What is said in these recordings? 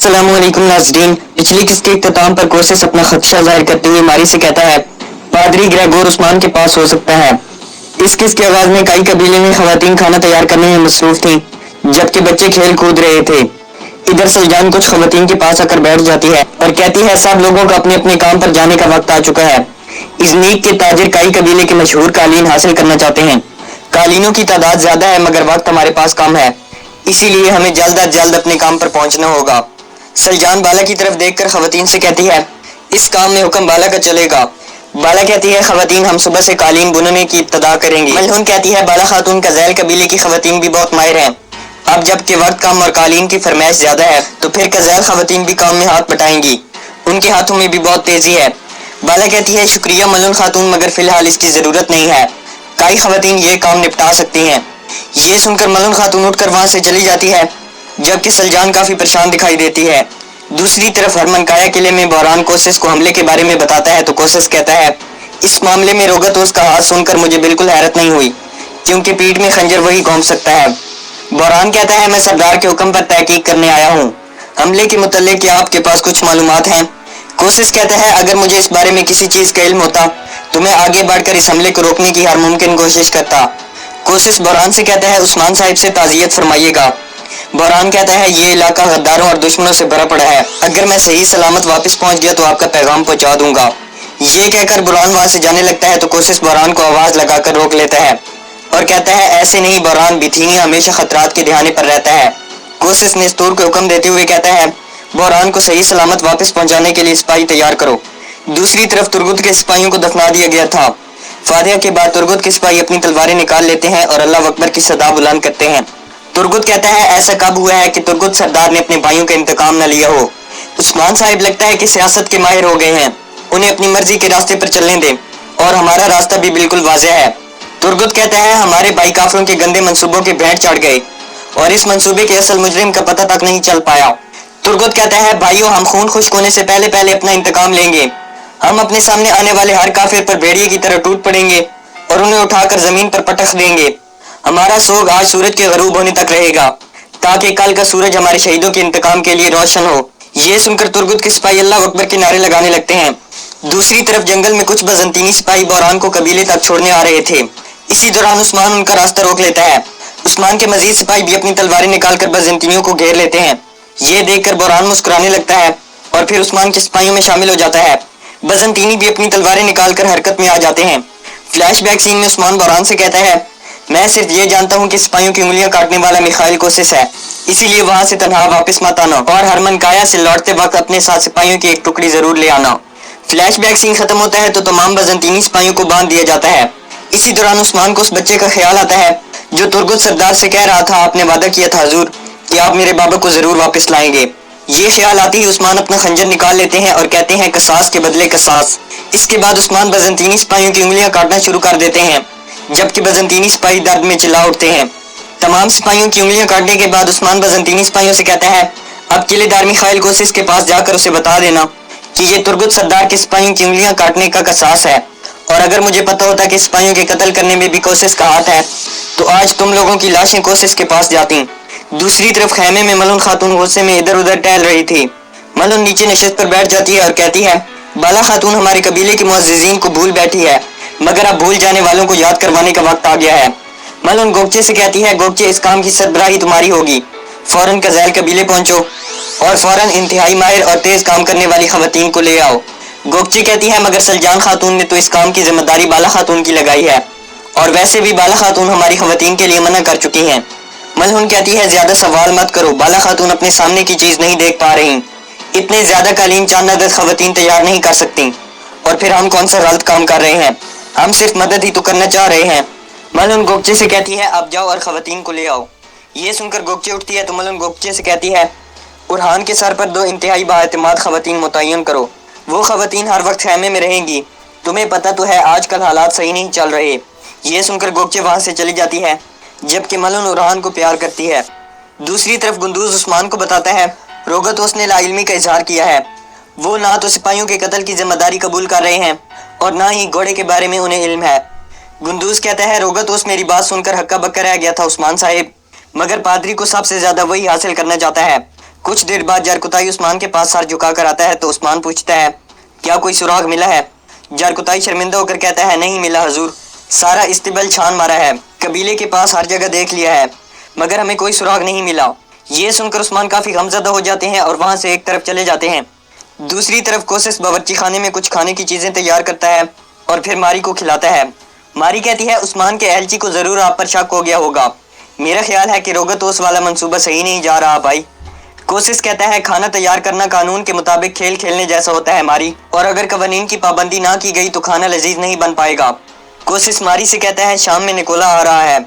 السلام علیکم ناظرین، پچھلی قسط کے اختتام پر کوسس اپنا خدشہ ظاہر کرتے ہوئے ماری سے کہتا ہے پادری گریگور عثمان کے پاس ہو سکتا ہے۔ اس قسط کے آغاز میں کئی قبیلے میں خواتین کھانا تیار کرنے میں مصروف تھیں جبکہ بچے کھیل کود رہے تھے۔ ادھر سلجان کچھ خواتین کے پاس آ کر بیٹھ جاتی ہے اور کہتی ہے سب لوگوں کا اپنے اپنے کام پر جانے کا وقت آ چکا ہے۔ ازنیک کے تاجر کئی قبیلے کے مشہور قالین حاصل کرنا چاہتے ہیں۔ قالینوں کی تعداد زیادہ ہے مگر وقت ہمارے پاس کم ہے، اسی لیے ہمیں جلد از جلد اپنے کام پر پہنچنا ہوگا۔ سلجان بالا کی طرف دیکھ کر خواتین سے کہتی ہے اس کام میں حکم بالا کا چلے گا۔ بالا کہتی ہے خواتین ہم صبح سے قالین بننے کی ابتدا کریں گی۔ ملہون کہتی ہے بالا خاتون کا ذیل قبیلے کی خواتین بھی بہت ماہر ہیں، اب جب کہ وقت کم اور قالین کی فرمائش زیادہ ہے تو پھر کذیل خواتین بھی کام میں ہاتھ بٹائیں گی، ان کے ہاتھوں میں بھی بہت تیزی ہے۔ بالا کہتی ہے شکریہ ملہون خاتون، مگر فی الحال اس کی ضرورت نہیں ہے، کئی خواتین یہ کام نپٹا سکتی ہیں۔ یہ سن کر ملہون خاتون اٹھ کر وہاں سے چلی جاتی ہے جبکہ سلجان کافی پریشان دکھائی دیتی ہے۔ دوسری طرف ہرمنکایا قلعے میں بحران کوسس کو حملے کے بارے میں بتاتا ہے تو کوسس کہتا ہے اس معاملے میں روگتوس کا ہاتھ سن کر مجھے بالکل حیرت نہیں ہوئی کیونکہ پیٹھ میں خنجر وہی گھونپ سکتا ہے۔ بحران کہتا ہے میں سردار کے حکم پر تحقیق کرنے آیا ہوں، حملے کے متعلق کیا آپ کے پاس کچھ معلومات ہیں؟ کوسس کہتا ہے اگر مجھے اس بارے میں کسی چیز کا علم ہوتا تو میں آگے بڑھ کر اس حملے کو روکنے کی ہر ممکن کوشش کرتا۔ کوسس بحران سے کہتا ہے عثمان صاحب سے تعزیت فرمائیے گا۔ بحران کہتا ہے یہ علاقہ غداروں اور دشمنوں سے بھرا پڑا ہے، اگر میں صحیح سلامت واپس پہنچ گیا تو آپ کا پیغام پہنچا دوں گا۔ یہ کہہ کر بحران وہاں سے جانے لگتا ہے تو کوسس بحران کو آواز لگا کر روک لیتا ہے اور کہتا ہے ایسے نہیں بحران، بیتھینیا ہمیشہ خطرات کے دہانے پر رہتا ہے۔ کوسس نستور کو حکم دیتے ہوئے کہتا ہے بحران کو صحیح سلامت واپس پہنچانے کے لیے سپاہی تیار کرو۔ دوسری طرف ترگت کے سپاہیوں کو دفنا دیا گیا تھا۔ فاتحہ کے بعد ترگت کے سپاہی اپنی تلواریں نکال لیتے ہیں اور اللہ اکبر کی صدا بلند کرتے ہیں۔ ترگت کہتا ہے ایسا کب ہوا ہے کہ ترگت سردار نے اپنے بھائیوں کا انتقام نہ لیا ہو؟ عثمان صاحب لگتا ہے کہ سیاست کے ماہر ہو گئے ہیں، انہیں اپنی مرضی کے راستے پر چلنے دیں اور ہمارا راستہ بھی بالکل واضح ہے۔ ترگت کہتا ہے ہمارے بھائی کافروں کے گندے منصوبوں کے بھینٹ چڑھ گئے اور اس منصوبے کے اصل مجرم کا پتہ تک نہیں چل پایا۔ ترگت کہتا ہے بھائیو ہم خون خشک ہونے سے پہلے پہلے اپنا انتقام لیں گے، ہم اپنے سامنے آنے والے ہر کافر پر بھیڑیے کی طرح ٹوٹ پڑیں گے اور انہیں اٹھا کر زمین پر پٹخ دیں گے۔ ہمارا سوگ آج سورج کے غروب ہونے تک رہے گا تاکہ کل کا سورج ہمارے شہیدوں کے انتقام کے لیے روشن ہو۔ یہ سن کر ترگت کے سپاہی اللہ اکبر کے نعرے لگانے لگتے ہیں۔ دوسری طرف جنگل میں کچھ بزنطینی سپاہی بحران کو قبیلے تک چھوڑنے آ رہے تھے، اسی دوران عثمان ان کا راستہ روک لیتا ہے۔ عثمان کے مزید سپاہی بھی اپنی تلواریں نکال کر بزنطینیوں کو گھیر لیتے ہیں۔ یہ دیکھ کر بحران مسکرانے لگتا ہے اور پھر عثمان کے سپاہیوں میں شامل ہو جاتا ہے۔ بزنطینی بھی اپنی تلواریں نکال کر حرکت میں آ جاتے ہیں۔ فلیش بیک سین میں عثمان بحران سے کہتا ہے میں صرف یہ جانتا ہوں کہ سپاہیوں کی انگلیاں کاٹنے والا میخائیل کوسس ہے، اسی لیے وہاں سے تنہا واپس مت آنا اور ہرمنکایا سے لوٹتے وقت اپنے ساتھ سپاہیوں کی ایک ٹکڑی ضرور لے آنا۔ فلیش بیک سین ختم ہوتا ہے تو تمام بزنطینی سپاہیوں کو باندھ دیا جاتا ہے۔ اسی دوران عثمان کو اس بچے کا خیال آتا ہے جو ترگت سردار سے کہہ رہا تھا آپ نے وعدہ کیا تھا حضور کہ آپ میرے بابا کو ضرور واپس لائیں گے۔ یہ خیال آتے ہی عثمان اپنا خنجر نکال لیتے ہیں اور کہتے ہیں قصاص کے بدلے قصاص۔ اس کے بعد عثمان بزنطینی سپاہیوں کی انگلیاں کاٹنا شروع کر دیتے ہیں جبکہ بزنطینی سپاہی درد میں چلا اٹھتے ہیں۔ تمام سپاہیوں کی انگلیاں کاٹنے کے بعد عثمان بزنطینی سپاہیوں سے کہتا ہے اب قلعے دار میخائیل کوسس کے پاس جا کر اسے بتا دینا کہ یہ ترگت سردار کے سپاہیوں کی انگلیاں کاٹنے کا قصاص ہے، اور اگر مجھے پتہ ہوتا کہ سپاہیوں کے قتل کرنے میں بھی کوسس کا ہاتھ ہے تو آج تم لوگوں کی لاشیں کوسس کے پاس جاتی۔ دوسری طرف خیمے میں ملہون خاتون غصے میں ادھر ادھر ٹہل رہی تھی۔ ملہون نیچے نشست پر بیٹھ جاتی ہے اور کہتی ہے بالا خاتون ہمارے قبیلے کے معززین کو بھول بیٹھی ہے مگر اب بھول جانے والوں کو یاد کروانے کا وقت آ گیا ہے۔ ملہون گوگچے سے کہتی ہے گوگچے اس کام کی سربراہی تمہاری ہوگی، فوراً قزیل قبیلے پہنچو اور فوراً انتہائی ماہر اور تیز کام کرنے والی خواتین کو لے آؤ۔ گوگچے کہتی ہے مگر سلجان خاتون نے تو اس کام کی ذمہ داری بالا خاتون کی لگائی ہے اور ویسے بھی بالا خاتون ہماری خواتین کے لیے منع کر چکی ہیں۔ ملہون کہتی ہے زیادہ سوال مت کرو، بالا خاتون اپنے سامنے کی چیز نہیں دیکھ پا رہی، اتنے زیادہ قالین چند عدد خواتین تیار نہیں کر سکتی اور پھر ہم کون سا غلط کام کر رہے ہیں، ہم صرف مدد ہی تو کرنا چاہ رہے ہیں۔ ملہون گوگچے سے کہتی ہے اب جاؤ اور خواتین کو لے آؤ۔ یہ سن کر گوگچے اٹھتی ہے تو ملہون گوگچے سے کہتی ہے ارحان کے سر پر 2 انتہائی بااعتماد خواتین متعین کرو، وہ خواتین ہر وقت خیمے میں رہیں گی، تمہیں پتہ تو ہے آج کل حالات صحیح نہیں چل رہے۔ یہ سن کر گوگچے وہاں سے چلی جاتی ہے جبکہ ملہون ارحان کو پیار کرتی ہے۔ دوسری طرف گندوز عثمان کو بتاتا ہے روگتوس نے لا علمی کا اظہار کیا ہے، وہ نہ تو سپاہیوں کے قتل کی ذمہ داری قبول کر رہے ہیں اور نہ ہی گھوڑے کے بارے میں انہیں علم ہے۔ گندوز کہتا ہے روگتوس میری بات سن کر ہکا بکا رہ گیا تھا عثمان صاحب، مگر پادری کو سب سے زیادہ وہی حاصل کرنا چاہتا ہے۔ کچھ دیر بعد جارکتائی عثمان کے پاس سر جھکا کر آتا ہے تو عثمان پوچھتا ہے کیا کوئی سراغ ملا ہے؟ جارکتائی شرمندہ ہو کر کہتا ہے نہیں ملا حضور، سارا استبل چھان مارا ہے، قبیلے کے پاس ہر جگہ دیکھ لیا ہے مگر ہمیں کوئی سراغ نہیں ملا۔ یہ سن کر عثمان کافی غمزدہ ہو جاتے ہیں اور وہاں سے ایک طرف چلے جاتے ہیں۔ دوسری طرف کوسس باورچی خانے میں کچھ کھانے کی چیزیں تیار کرتا ہے اور پھر ماری کو کھلاتا ہے۔ ماری کہتی ہے عثمان کے اہلچی کو ضرور آپ پر شک ہو گیا ہوگا، میرا خیال ہے کہ روگتوس والا منصوبہ صحیح نہیں جا رہا بھائی۔ کوسس کہتا ہے کھانا تیار کرنا قانون کے مطابق کھیل کھیلنے جیسا ہوتا ہے ماری، اور اگر قوانین کی پابندی نہ کی گئی تو کھانا لذیذ نہیں بن پائے گا۔ کوسس ماری سے کہتا ہے شام میں نکولا آ رہا ہے،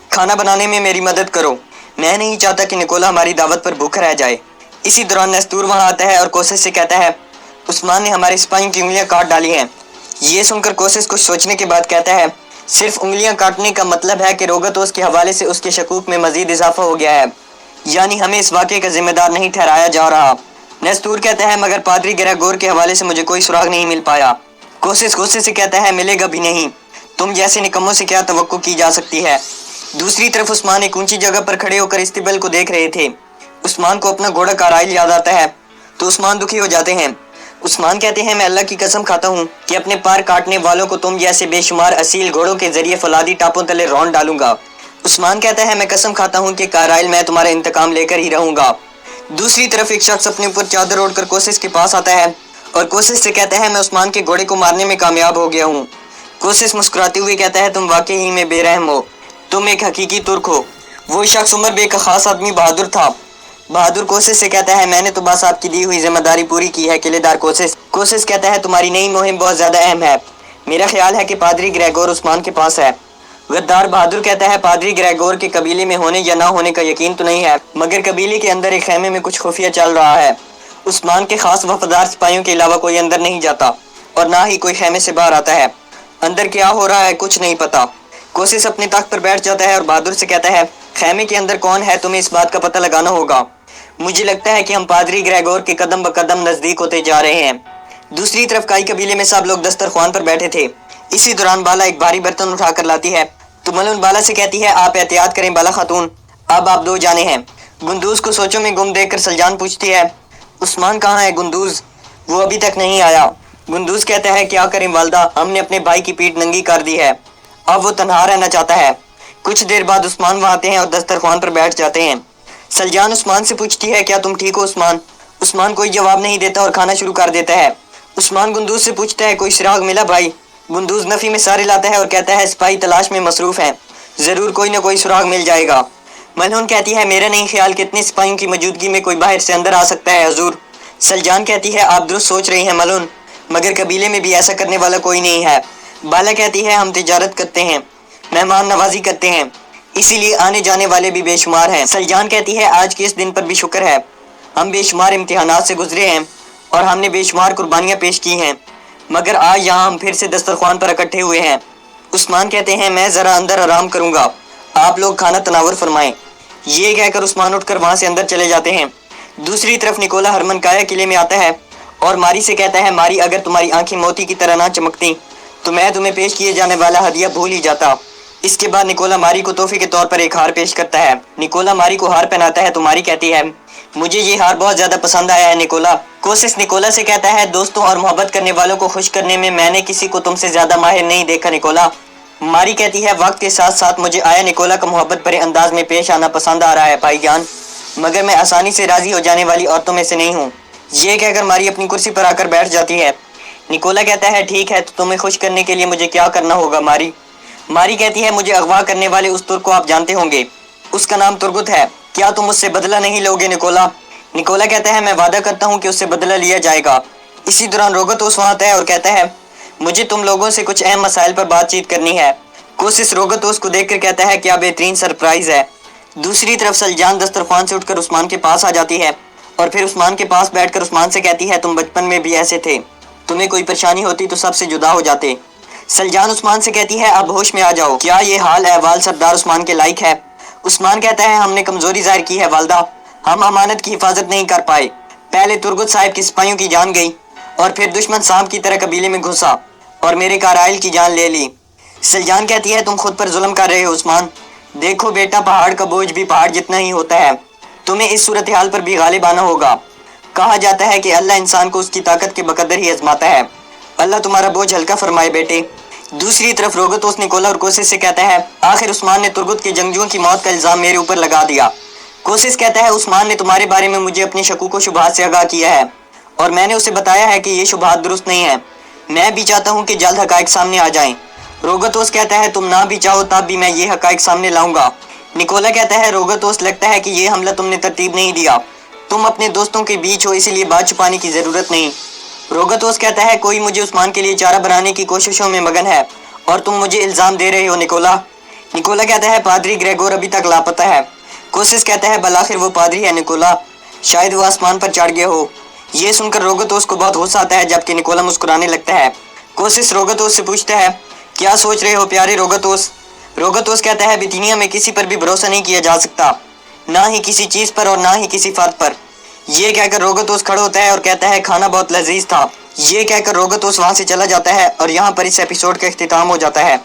کھانا بنانے میں میری مدد کرو، میں نہیں چاہتا کہ نکولا ہماری دعوت پر بھوکا رہ جائے۔ اسی دوران نیستور وہاں آتا ہے اور کوسس سے کہتا ہے عثمان نے ہمارے سپاہیوں کی انگلیاں کاٹ ڈالی ہیں۔ یہ سن کر کوسس کچھ سوچنے کے بعد کہتا ہے صرف انگلیاں کاٹنے کا مطلب ہے کہ روگتوس کے حوالے سے اس کے شکوک میں مزید اضافہ ہو گیا ہے، یعنی ہمیں اس واقعے کا ذمہ دار نہیں ٹھہرایا جا رہا۔ نیستور کہتا ہے مگر پادری گریگور کے حوالے سے مجھے کوئی سراغ نہیں مل پایا۔ کوسس غصے سے کہتا ہے ملے گا بھی نہیں، تم جیسے نکموں سے کیا توقع کی جا سکتی ہے۔ دوسری طرف عثمان ایک اونچی جگہ پر کھڑے ہو کر استبل کو دیکھ رہے تھے۔ عثمان کو اپنا گھوڑا کارائل یاد آتا ہے تو عثمان دکھی ہو جاتے ہیں۔ عثمان کہتے ہیں میں اللہ کی قسم کھاتا ہوں کہ اپنے پار کاٹنے والوں کو تم جیسے بے شمار اصیل گھوڑوں کے ذریعے فولادی ٹاپوں تلے رونڈ ڈالوں گا۔ عثمان کہتا ہے میں قسم کھاتا ہوں کہ کارائل میں تمہارا انتقام لے کر ہی رہوں گا۔ دوسری طرف ایک شخص اپنے اوپر چادر اوڑھ کر کوسس کے پاس آتا ہے اور کوسس سے کہتا ہے میں عثمان کے گھوڑے کو مارنے میں کامیاب ہو گیا ہوں۔ کوسس مسکراتے ہوئے کہتا ہے تم واقعی میں بے رحم ہو، تم ایک حقیقی ترک ہو۔ وہ شخص عمر بے کا خاص آدمی بہادر تھا۔ بہادر کوسس سے کہتا ہے میں نے تو بس آپ کی دی ہوئی ذمہ داری پوری کی ہے قلعے دار کوسس۔ کوسس کہتا ہے تمہاری نئی مہم بہت زیادہ اہم ہے، میرا خیال ہے کہ پادری گریگور عثمان کے پاس ہے۔ غدار بہادر کہتا ہے پادری گریگور کے قبیلے میں ہونے یا نہ ہونے کا یقین تو نہیں ہے مگر قبیلے کے اندر ایک خیمے میں کچھ خفیہ چل رہا ہے۔ عثمان کے خاص وفادار سپاہیوں کے علاوہ کوئی اندر نہیں جاتا اور نہ ہی کوئی خیمے سے باہر آتا ہے، اندر کیا ہو رہا ہے کچھ نہیں پتا۔ کوسس اپنے تخت پر بیٹھ جاتا ہے اور بہادر سے کہتا ہے خیمے کے اندر کون ہے تمہیں اس بات کا پتہ لگانا ہوگا، مجھے لگتا ہے کہ ہم پادری گریگور کے قدم بقدم نزدیک ہوتے جا رہے ہیں۔ دوسری طرف کائی قبیلے میں سب لوگ دسترخوان پر بیٹھے تھے۔ اسی دوران بالا ایک بھاری برتن اٹھا کر لاتی ہے تو ملن بالا سے کہتی ہے آپ احتیاط کریں بالا خاتون، اب آپ دو جانے ہیں۔ گندوز کو سوچوں میں گم دیکھ کر سلجان پوچھتی ہے عثمان کہاں ہے گندوز؟ وہ ابھی تک نہیں آیا۔ گندوز کہتا ہے کیا کریں والدہ، ہم نے اپنے بھائی کی پیٹھ ننگی کر دی ہے، اب وہ تنہا رہنا چاہتا ہے۔ کچھ دیر بعد عثمان وہاں آتے ہیں اور دسترخوان پر بیٹھ جاتے ہیں۔ سلجان عثمان سے پوچھتی ہے کیا تم ٹھیک ہو عثمان؟ عثمان کوئی جواب نہیں دیتا اور کھانا شروع کر دیتا ہے۔ عثمان گندوز سے پوچھتا ہے کوئی سراغ ملا بھائی؟ گندوز نفی میں سارے لاتا ہے اور کہتا ہے سپاہی تلاش میں مصروف ہیں، ضرور کوئی نہ کوئی سراغ مل جائے گا۔ ملہون کہتی ہے میرا نہیں خیال کتنے سپاہیوں کی موجودگی میں کوئی باہر سے اندر آ سکتا ہے حضور۔ سلجان کہتی ہے آپ درست سوچ رہی ہیں ملہون، مگر قبیلے میں بھی ایسا کرنے والا کوئی نہیں ہے۔ بالا کہتی ہے ہم تجارت کرتے ہیں، مہمان نوازی کرتے ہیں، اسی لیے آنے جانے والے بھی بے شمار ہیں۔ سلجان کہتی ہے آج کے اس دن پر بھی شکر ہے، ہم بے شمار امتحانات سے گزرے ہیں اور ہم نے بے شمار قربانیاں پیش کی ہیں مگر آج یہاں ہم پھر سے دسترخوان پر اکٹھے ہوئے ہیں۔ عثمان کہتے ہیں میں ذرا اندر آرام کروں گا، آپ لوگ کھانا تناور فرمائیں۔ یہ کہہ کر عثمان اٹھ کر وہاں سے اندر چلے جاتے ہیں۔ دوسری طرف نکولا ہرمنکایا قلعے میں آتا ہے اور ماری سے کہتا ہے ماری اگر تمہاری آنکھیں موتی کی طرح نہ چمکتی تو میں تمہیں پیش کیے جانے والا ہدیہ بھول ہی جاتا۔ اس کے بعد نکولا ماری کو تحفے کے طور پر ایک ہار پیش کرتا ہے۔ نکولا ماری کو ہار پہناتا ہے تو ماری کہتی ہے مجھے یہ ہار بہت زیادہ پسند آیا ہے نکولا۔ کوسس نکولا سے کہتا ہے دوستوں اور محبت کرنے والوں کو خوش کرنے میں نے کسی کو تم سے زیادہ ماہر نہیں دیکھا نکولا۔ ماری کہتی ہے وقت کے ساتھ ساتھ مجھے آیا نکولا کا محبت بھرے انداز میں پیش آنا پسند آ رہا ہے بھائی جان، مگر میں آسانی سے راضی ہو جانے والی عورتوں میں سے نہیں ہوں۔ یہ کہہ کر ماری اپنی کرسی پر آ کر بیٹھ جاتی ہے۔ نکولا کہتا ہے ٹھیک ہے تو تمہیں خوش کرنے کے لیے مجھے کیا کرنا ہوگا ماری؟ ماری کہتی ہے مجھے اغوا کرنے والے اس ترک کو آپ جانتے ہوں گے، اس کا نام ترگت ہے، کیا تم اس سے بدلہ نہیں لوگے نکولا؟ نکولا کہتا ہے میں وعدہ کرتا ہوں کہ اس سے بدلہ لیا جائے گا۔ اسی دوران روگتوس وہاں آتا ہے اور کہتا ہے مجھے تم لوگوں سے کچھ اہم مسائل پر بات چیت کرنی ہے۔ کوسس روگتوس کو دیکھ کر کہتا ہے کیا بہترین سرپرائز ہے۔ دوسری طرف سلجان دسترخوان سے اٹھ کر عثمان کے پاس آ جاتی ہے اور پھر عثمان کے پاس بیٹھ کر عثمان سے کہتی ہے تم بچپن میں بھی ایسے تھے، تمہیں کوئی پریشانی ہوتی تو سب سے جدا ہو جاتے۔ سلجان عثمان سے کہتی ہے اب ہوش میں آ جاؤ، کیا یہ حال احوال سردار عثمان کے لائق ہے؟ عثمان کہتا ہے ہم نے کمزوری ظاہر کی ہے والدہ، ہم امانت کی حفاظت نہیں کر پائے، پہلے ترگت صاحب کی سپاہیوں کی جان گئی اور پھر دشمن سانپ کی طرح قبیلے میں گھسا اور میرے کارائل کی جان لے لی۔ سلجان کہتی ہے تم خود پر ظلم کر رہے ہو عثمان، دیکھو بیٹا پہاڑ کا بوجھ بھی پہاڑ جتنا ہی ہوتا ہے، تمہیں اس صورتحال پر بھی غالب آنا ہوگا۔ کہا جاتا ہے کہ اللہ انسان کو اس کی طاقت کے بقدر ہی آزماتا ہے۔ اللہ تمہارا بوجھ ہلکا فرمائے بیٹے۔ دوسری طرف روگتوس نکولا اور کوسس سے کہتا ہے آخر عثمان نے ترگت کے جنگجوؤں کی موت کا الزام میرے اوپر لگا دیا۔ کوسس کہتا ہے عثمان نے تمہارے بارے میں مجھے اپنے شکوک و شبہات سے آگاہ کیا ہے اور میں نے اسے بتایا ہے کہ یہ شبہات درست نہیں ہیں۔ میں بھی چاہتا ہوں کہ جلد حقائق سامنے آ جائیں۔ روگتوس کہتا ہے تم نہ بھی چاہو تب بھی میں یہ حقائق سامنے لاؤں گا۔ نکولا کہتا ہے روگتوس لگتا ہے کہ یہ حملہ تم نے ترتیب نہیں دیا، تم اپنے دوستوں کے بیچ ہو اسی لیے بات چھپانے کی ضرورت نہیں۔ روگتوس کہتا ہے کوئی مجھے عثمان کے لیے چارہ بنانے کی کوششوں میں مگن ہے اور تم مجھے الزام دے رہے ہو نکولا۔ نکولا کہتا ہے پادری گریگور ابھی تک لاپتہ ہے۔ کوسس کہتا ہے بالآخر وہ پادری ہے نکولا، شاید وہ آسمان پر چڑھ گیا ہو۔ یہ سن کر روگتوس کو بہت غصہ آتا ہے جبکہ نکولا مسکرانے لگتا ہے۔ کوسس روگتوس سے پوچھتا ہے کیا سوچ رہے ہو پیارے روگتوس؟ روگتوس کہتا ہے بیتینیا میں کسی پر بھی بھروسہ نہیں کیا جا سکتا، نہ ہی کسی چیز پر اور نہ ہی کسی فرد پر۔ یہ کہہ کر روگتوس کھڑا ہوتا ہے اور کہتا ہے کھانا بہت لذیذ تھا۔ یہ کہہ کر روگتوس وہاں سے چلا جاتا ہے اور یہاں پر اس ایپیسوڈ کا اختتام ہو جاتا ہے۔